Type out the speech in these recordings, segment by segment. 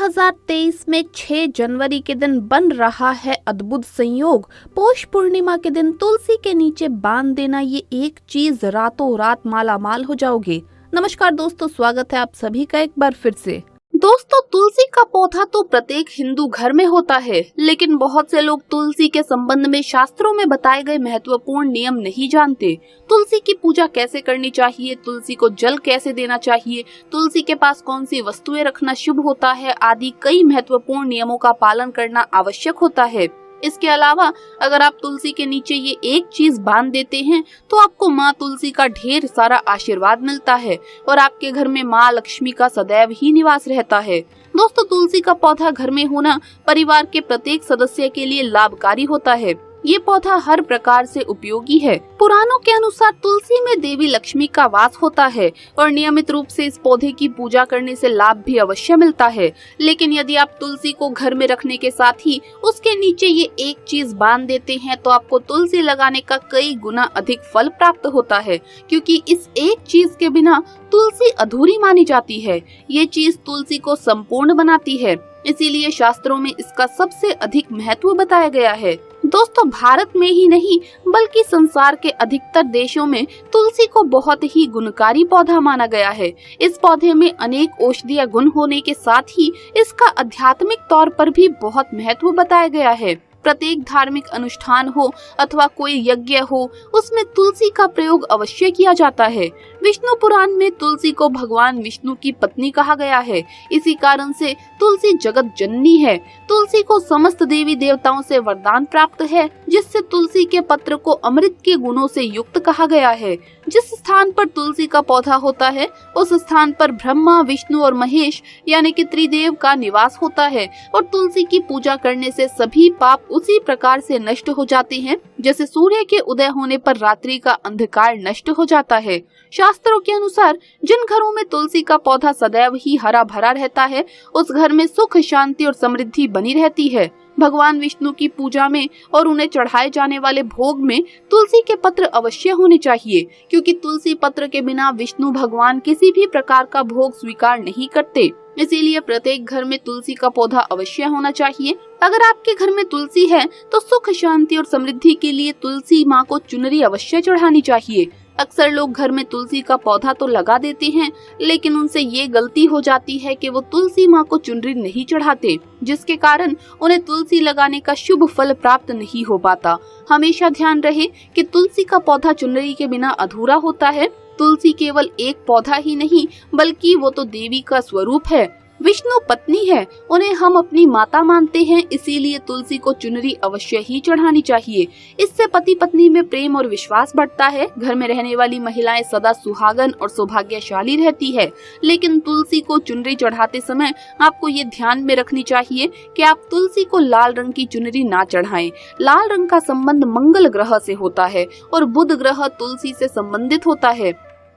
2023 में 6 जनवरी के दिन बन रहा है अद्भुत संयोग। पौष पूर्णिमा के दिन तुलसी के नीचे बांध देना, ये एक चीज रातों रात माला माल हो जाओगे। नमस्कार दोस्तों, स्वागत है आप सभी का एक बार फिर से। दोस्तों, तुलसी का पौधा तो प्रत्येक हिंदू घर में होता है, लेकिन बहुत से लोग तुलसी के संबंध में शास्त्रों में बताए गए महत्वपूर्ण नियम नहीं जानते। तुलसी की पूजा कैसे करनी चाहिए, तुलसी को जल कैसे देना चाहिए, तुलसी के पास कौन सी वस्तुएं रखना शुभ होता है आदि कई महत्वपूर्ण नियमों का पालन करना आवश्यक होता है। इसके अलावा अगर आप तुलसी के नीचे ये एक चीज बांध देते हैं तो आपको माँ तुलसी का ढेर सारा आशीर्वाद मिलता है और आपके घर में माँ लक्ष्मी का सदैव ही निवास रहता है। दोस्तों, तुलसी का पौधा घर में होना परिवार के प्रत्येक सदस्य के लिए लाभकारी होता है। ये पौधा हर प्रकार से उपयोगी है। पुराणों के अनुसार तुलसी में देवी लक्ष्मी का वास होता है और नियमित रूप से इस पौधे की पूजा करने से लाभ भी अवश्य मिलता है। लेकिन यदि आप तुलसी को घर में रखने के साथ ही उसके नीचे ये एक चीज बांध देते हैं तो आपको तुलसी लगाने का कई गुना अधिक फल प्राप्त होता है, क्योंकि इस एक चीज के बिना तुलसी अधूरी मानी जाती है। ये चीज तुलसी को संपूर्ण बनाती है, इसीलिए शास्त्रों में इसका सबसे अधिक महत्व बताया गया है। दोस्तों, भारत में ही नहीं बल्कि संसार के अधिकतर देशों में तुलसी को बहुत ही गुणकारी पौधा माना गया है। इस पौधे में अनेक औषधीय गुण होने के साथ ही इसका आध्यात्मिक तौर पर भी बहुत महत्व बताया गया है। प्रत्येक धार्मिक अनुष्ठान हो अथवा कोई यज्ञ हो, उसमें तुलसी का प्रयोग अवश्य किया जाता है। विष्णु पुराण में तुलसी को भगवान विष्णु की पत्नी कहा गया है। इसी कारण से तुलसी जगत जननी है। तुलसी को समस्त देवी देवताओं से वरदान प्राप्त है, जिससे तुलसी के पत्र को अमृत के गुणों से युक्त कहा गया है। जिस स्थान पर तुलसी का पौधा होता है उस स्थान पर ब्रह्मा, विष्णु और महेश यानी कि त्रिदेव का निवास होता है और तुलसी की पूजा करने से सभी पाप उसी प्रकार से नष्ट हो जाते हैं जैसे सूर्य के उदय होने पर रात्रि का अंधकार नष्ट हो जाता है। शास्त्रों के अनुसार जिन घरों में तुलसी का पौधा सदैव ही हरा भरा रहता है उस घर में सुख, शांति और समृद्धि बनी रहती है। भगवान विष्णु की पूजा में और उन्हें चढ़ाए जाने वाले भोग में तुलसी के पत्र अवश्य होने चाहिए, क्योंकि तुलसी पत्र के बिना विष्णु भगवान किसी भी प्रकार का भोग स्वीकार नहीं करते। इसीलिए प्रत्येक घर में तुलसी का पौधा अवश्य होना चाहिए। अगर आपके घर में तुलसी है तो सुख, शांति और समृद्धि के लिए तुलसी माँ को चुनरी अवश्य चढ़ानी चाहिए। अक्सर लोग घर में तुलसी का पौधा तो लगा देते हैं, लेकिन उनसे ये गलती हो जाती है कि वो तुलसी माँ को चुनरी नहीं चढ़ाते, जिसके कारण उन्हें तुलसी लगाने का शुभ फल प्राप्त नहीं हो पाता। हमेशा ध्यान रहे कि तुलसी का पौधा चुनरी के बिना अधूरा होता है। तुलसी केवल एक पौधा ही नहीं बल्कि वो तो देवी का स्वरूप है, विष्णु पत्नी है, उन्हें हम अपनी माता मानते हैं। इसीलिए तुलसी को चुनरी अवश्य ही चढ़ानी चाहिए। इससे पति पत्नी में प्रेम और विश्वास बढ़ता है। घर में रहने वाली महिलाएं सदा सुहागन और सौभाग्यशाली रहती है। लेकिन तुलसी को चुनरी चढ़ाते समय आपको ये ध्यान में रखनी चाहिए कि आप तुलसी को लाल रंग की चुनरी ना चढ़ाएं। लाल रंग का संबंध मंगल ग्रह से होता है और बुध ग्रह तुलसी से संबंधित होता है।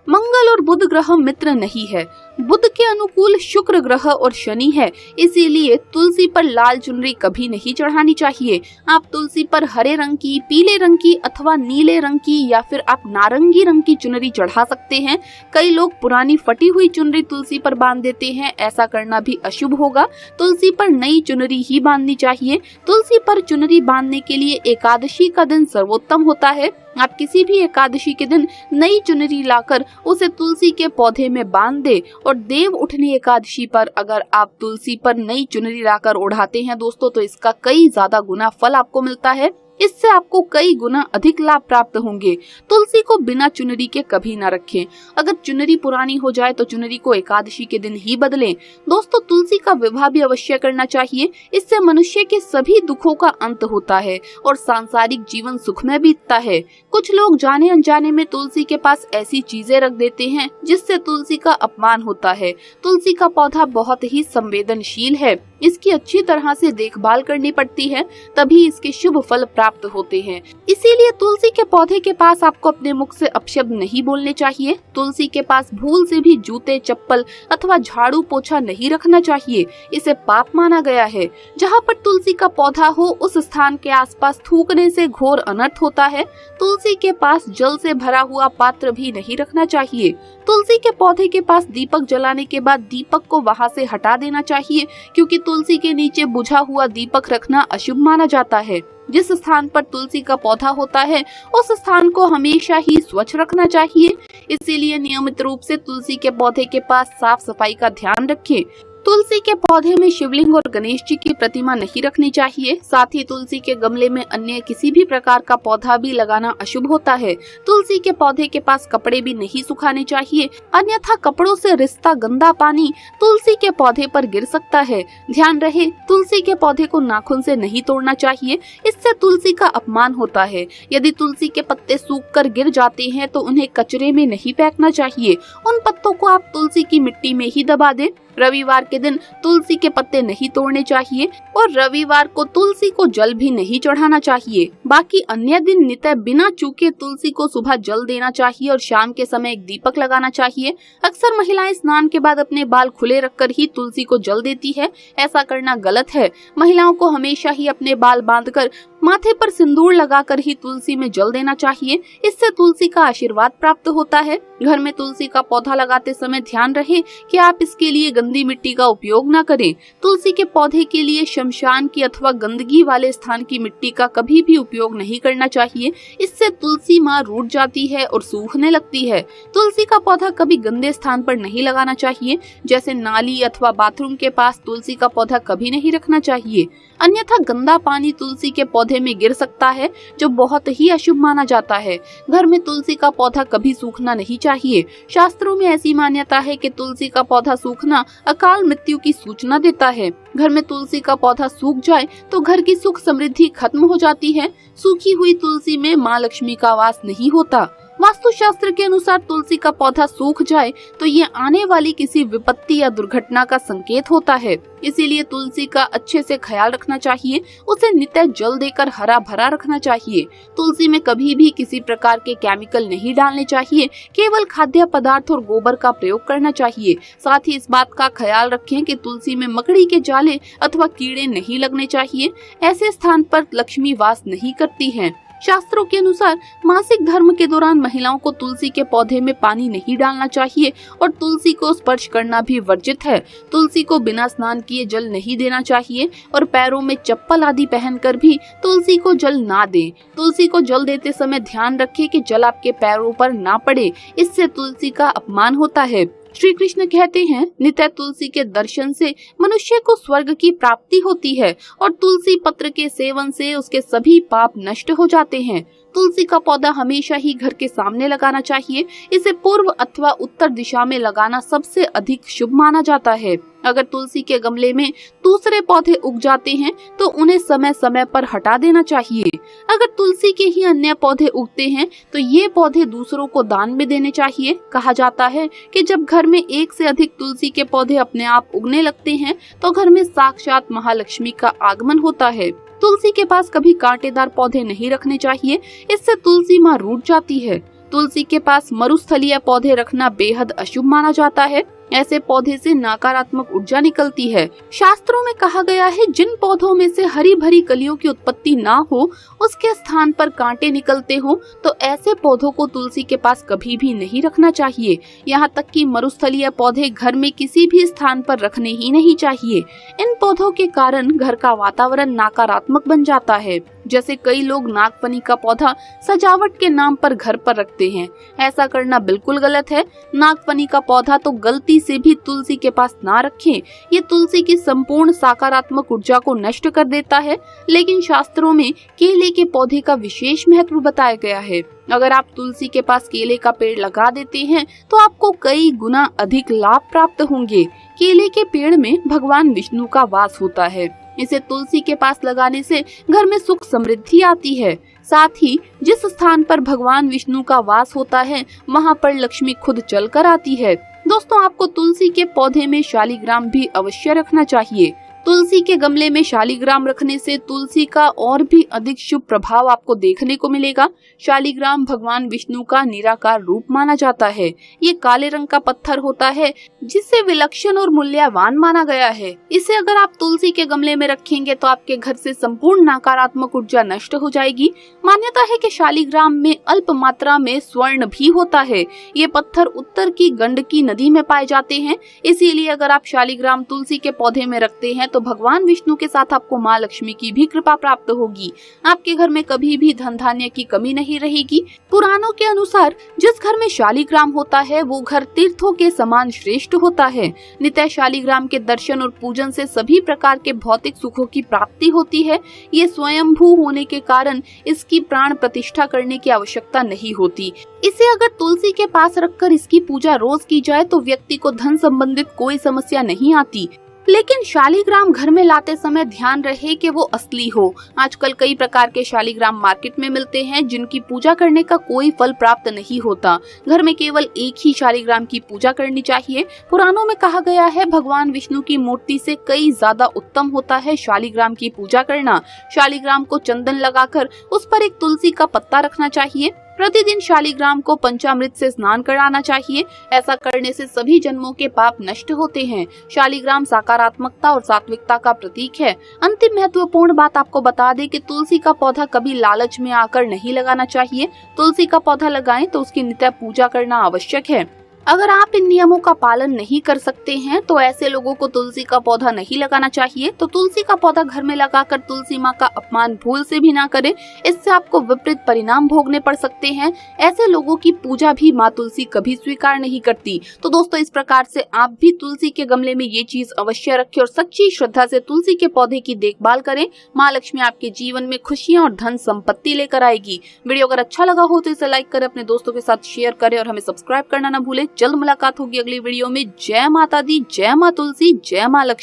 मंगल और बुध ग्रह मित्र नहीं है। बुध के अनुकूल शुक्र ग्रह और शनि है, इसीलिए तुलसी पर लाल चुनरी कभी नहीं चढ़ानी चाहिए। आप तुलसी पर हरे रंग की, पीले रंग की अथवा नीले रंग की या फिर आप नारंगी रंग की चुनरी चढ़ा सकते हैं। कई लोग पुरानी फटी हुई चुनरी तुलसी पर बांध देते हैं, ऐसा करना भी अशुभ होगा। तुलसी पर नई चुनरी ही बांधनी चाहिए। तुलसी पर चुनरी बांधने के लिए एकादशी का दिन सर्वोत्तम होता है। आप किसी भी एकादशी के दिन नई चुनरी लाकर उसे तुलसी के पौधे में बांध दे और देव उठनी एकादशी पर अगर आप तुलसी पर नई चुनरी लाकर ओढ़ाते हैं दोस्तों, तो इसका कई ज्यादा गुना फल आपको मिलता है। इससे आपको कई गुना अधिक लाभ प्राप्त होंगे। तुलसी को बिना चुनरी के कभी ना रखें। अगर चुनरी पुरानी हो जाए तो चुनरी को एकादशी के दिन ही बदलें। दोस्तों, तुलसी का विवाह भी अवश्य करना चाहिए। इससे मनुष्य के सभी दुखों का अंत होता है और सांसारिक जीवन सुखमय बीतता है। कुछ लोग जाने अनजाने में तुलसी के पास ऐसी चीजें रख देते हैं जिससे तुलसी का अपमान होता है। तुलसी का पौधा बहुत ही संवेदनशील है, इसकी अच्छी तरह से देखभाल करनी पड़ती है, तभी इसके शुभ फल प्राप्त होते हैं। इसीलिए तुलसी के पौधे के पास आपको अपने मुख से अपशब्द नहीं बोलने चाहिए। तुलसी के पास भूल से भी जूते, चप्पल अथवा झाड़ू पोछा नहीं रखना चाहिए, इसे पाप माना गया है। जहाँ पर तुलसी का पौधा हो उस स्थान के आसपास थूकने से घोर अनर्थ होता है। तुलसी के पास जल से भरा हुआ पात्र भी नहीं रखना चाहिए। तुलसी के पौधे के पास दीपक जलाने के बाद दीपक को वहां से हटा देना चाहिए, क्योंकि तुलसी के नीचे बुझा हुआ दीपक रखना अशुभ माना जाता है। जिस स्थान पर तुलसी का पौधा होता है उस स्थान को हमेशा ही स्वच्छ रखना चाहिए। इसीलिए नियमित रूप से तुलसी के पौधे के पास साफ सफाई का ध्यान रखें। तुलसी के पौधे में शिवलिंग और गणेश जी की प्रतिमा नहीं रखनी चाहिए। साथ ही तुलसी के गमले में अन्य किसी भी प्रकार का पौधा भी लगाना अशुभ होता है। तुलसी के पौधे के पास कपड़े भी नहीं सुखाने चाहिए, अन्यथा कपड़ों से रिश्ता गंदा पानी तुलसी के पौधे पर गिर सकता है। ध्यान रहे, तुलसी के पौधे को नाखून से नहीं तोड़ना चाहिए, इससे तुलसी का अपमान होता है। यदि तुलसी के पत्ते सूख कर गिर जाते हैं तो उन्हें कचरे में नहीं फेंकना चाहिए, उन पत्तों को आप तुलसी की मिट्टी में ही दबा दें। रविवार के दिन तुलसी के पत्ते नहीं तोड़ने चाहिए और रविवार को तुलसी को जल भी नहीं चढ़ाना चाहिए। बाकी अन्य दिन नित्य बिना चूके तुलसी को सुबह जल देना चाहिए और शाम के समय एक दीपक लगाना चाहिए। अक्सर महिलाएं स्नान के बाद अपने बाल खुले रखकर ही तुलसी को जल देती है, ऐसा करना गलत है। महिलाओं को हमेशा ही अपने बाल बांधकर माथे पर सिंदूर लगाकर ही तुलसी में जल देना चाहिए, इससे तुलसी का आशीर्वाद प्राप्त होता है। घर में तुलसी का पौधा लगाते समय ध्यान रहे कि आप इसके लिए गंदी मिट्टी का उपयोग न करें। तुलसी के पौधे के लिए शमशान की अथवा गंदगी वाले स्थान की मिट्टी का कभी भी उपयोग नहीं करना चाहिए, इससे तुलसी माँ रूठ जाती है और सूखने लगती है। तुलसी का पौधा कभी गंदे स्थान पर नहीं लगाना चाहिए, जैसे नाली अथवा बाथरूम के पास तुलसी का पौधा कभी नहीं रखना चाहिए, अन्यथा गंदा पानी तुलसी के पौधे में गिर सकता है, जो बहुत ही अशुभ माना जाता है। घर में तुलसी का पौधा कभी सूखना नहीं चाहिए। शास्त्रों में ऐसी मान्यता है कि तुलसी का पौधा सूखना अकाल मृत्यु की सूचना देता है। घर में तुलसी का पौधा सूख जाए तो घर की सुख समृद्धि खत्म हो जाती है। सूखी हुई तुलसी में माँ लक्ष्मी का वास नहीं होता। वास्तुशास्त्र के अनुसार तुलसी का पौधा सूख जाए तो ये आने वाली किसी विपत्ति या दुर्घटना का संकेत होता है। इसीलिए तुलसी का अच्छे से ख्याल रखना चाहिए, उसे नित्य जल देकर हरा भरा रखना चाहिए। तुलसी में कभी भी किसी प्रकार के केमिकल नहीं डालने चाहिए, केवल खाद्य पदार्थ और गोबर का प्रयोग करना चाहिए। साथ ही इस बात का ख्याल रखें कि तुलसी में मकड़ी के जाले अथवा कीड़े नहीं लगने चाहिए, ऐसे स्थान पर लक्ष्मी वास नहीं करती है। शास्त्रों के अनुसार मासिक धर्म के दौरान महिलाओं को तुलसी के पौधे में पानी नहीं डालना चाहिए और तुलसी को स्पर्श करना भी वर्जित है। तुलसी को बिना स्नान किए जल नहीं देना चाहिए और पैरों में चप्पल आदि पहनकर भी तुलसी को जल ना दें। तुलसी को जल देते समय ध्यान रखें कि जल आपके पैरों पर ना पड़े, इससे तुलसी का अपमान होता है। श्री कृष्ण कहते हैं, नित्य तुलसी के दर्शन से मनुष्य को स्वर्ग की प्राप्ति होती है और तुलसी पत्र के सेवन से उसके सभी पाप नष्ट हो जाते हैं। तुलसी का पौधा हमेशा ही घर के सामने लगाना चाहिए। इसे पूर्व अथवा उत्तर दिशा में लगाना सबसे अधिक शुभ माना जाता है। अगर तुलसी के गमले में दूसरे पौधे उग जाते हैं तो उन्हें समय समय पर हटा देना चाहिए। अगर तुलसी के ही अन्य पौधे उगते हैं तो ये पौधे दूसरों को दान में देने चाहिए। कहा जाता है कि जब घर में एक से अधिक तुलसी के पौधे अपने आप उगने लगते हैं तो घर में साक्षात महालक्ष्मी का आगमन होता है। तुलसी के पास कभी कांटेदार पौधे नहीं रखने चाहिए, इससे तुलसी माँ रूठ जाती है। तुलसी के पास मरुस्थलीय पौधे रखना बेहद अशुभ माना जाता है। ऐसे पौधे से नकारात्मक ऊर्जा निकलती है। शास्त्रों में कहा गया है, जिन पौधों में से हरी भरी कलियों की उत्पत्ति ना हो, उसके स्थान पर कांटे निकलते हो, तो ऐसे पौधों को तुलसी के पास कभी भी नहीं रखना चाहिए। यहाँ तक कि मरुस्थलीय पौधे घर में किसी भी स्थान पर रखने ही नहीं चाहिए। इन पौधों के कारण घर का वातावरण नकारात्मक बन जाता है। जैसे कई लोग नागफनी का पौधा सजावट के नाम पर घर पर रखते हैं, ऐसा करना बिल्कुल गलत है। नागफनी का पौधा तो गलती से भी तुलसी के पास ना रखें, ये तुलसी की संपूर्ण सकारात्मक ऊर्जा को नष्ट कर देता है। लेकिन शास्त्रों में केले के पौधे का विशेष महत्व बताया गया है। अगर आप तुलसी के पास केले का पेड़ लगा देते हैं तो आपको कई गुना अधिक लाभ प्राप्त होंगे। केले के पेड़ में भगवान विष्णु का वास होता है, इसे तुलसी के पास लगाने से घर में सुख समृद्धि आती है। साथ ही जिस स्थान पर भगवान विष्णु का वास होता है, वहाँ पर लक्ष्मी खुद चलकर आती है। दोस्तों, आपको तुलसी के पौधे में शालिग्राम भी अवश्य रखना चाहिए। तुलसी के गमले में शालिग्राम रखने से तुलसी का और भी अधिक शुभ प्रभाव आपको देखने को मिलेगा। शालिग्राम भगवान विष्णु का निराकार रूप माना जाता है। ये काले रंग का पत्थर होता है जिसे विलक्षण और मूल्यवान माना गया है। इसे अगर आप तुलसी के गमले में रखेंगे तो आपके घर से संपूर्ण नकारात्मक ऊर्जा नष्ट हो जाएगी। मान्यता है कि शालिग्राम में अल्प मात्रा में स्वर्ण भी होता है। ये पत्थर उत्तर की गंडकी नदी में पाए जाते हैं। इसीलिए अगर आप शालिग्राम तुलसी के पौधे में रखते हैं तो भगवान विष्णु के साथ आपको माँ लक्ष्मी की भी कृपा प्राप्त होगी। आपके घर में कभी भी धन धान्य की कमी नहीं रहेगी। पुराणों के अनुसार जिस घर में शालिग्राम होता है वो घर तीर्थों के समान श्रेष्ठ होता है। नित्य शालिग्राम के दर्शन और पूजन से सभी प्रकार के भौतिक सुखों की प्राप्ति होती है। ये स्वयंभू होने के कारण इसकी प्राण प्रतिष्ठा करने की आवश्यकता नहीं होती। इसे अगर तुलसी के पास रखकर इसकी पूजा रोज की जाए तो व्यक्ति को धन संबंधित कोई समस्या नहीं आती। लेकिन शालिग्राम घर में लाते समय ध्यान रहे कि वो असली हो। आजकल कई प्रकार के शालिग्राम मार्केट में मिलते हैं जिनकी पूजा करने का कोई फल प्राप्त नहीं होता। घर में केवल एक ही शालिग्राम की पूजा करनी चाहिए। पुराणों में कहा गया है भगवान विष्णु की मूर्ति से कई ज्यादा उत्तम होता है शालिग्राम की पूजा करना। शालिग्राम को चंदन लगाकर उस पर एक तुलसी का पत्ता रखना चाहिए। प्रतिदिन शालिग्राम को पंचामृत से स्नान कराना चाहिए। ऐसा करने से सभी जन्मों के पाप नष्ट होते हैं। शालिग्राम सकारात्मकता और सात्विकता का प्रतीक है। अंतिम महत्वपूर्ण बात आपको बता दें कि तुलसी का पौधा कभी लालच में आकर नहीं लगाना चाहिए। तुलसी का पौधा लगाएं तो उसकी नित्य पूजा करना आवश्यक है। अगर आप इन नियमों का पालन नहीं कर सकते हैं तो ऐसे लोगों को तुलसी का पौधा नहीं लगाना चाहिए। तो तुलसी का पौधा घर में लगाकर तुलसी माँ का अपमान भूल से भी ना करें। इससे आपको विपरीत परिणाम भोगने पड़ सकते हैं। ऐसे लोगों की पूजा भी माँ तुलसी कभी स्वीकार नहीं करती। तो दोस्तों, इस प्रकार से आप भी तुलसी के गमले में ये चीज अवश्य रखें और सच्ची श्रद्धा से तुलसी के पौधे की देखभाल करें। माँ लक्ष्मी आपके जीवन में खुशियाँ और धन संपत्ति लेकर आएगी। वीडियो अगर अच्छा लगा हो तो इसे लाइक करें, अपने दोस्तों के साथ शेयर करें और हमें सब्सक्राइब करना न भूलें। जल्द मुलाकात होगी अगली वीडियो में। जय माता दी, जय माँ तुलसी, जय माँ लक्ष्मी।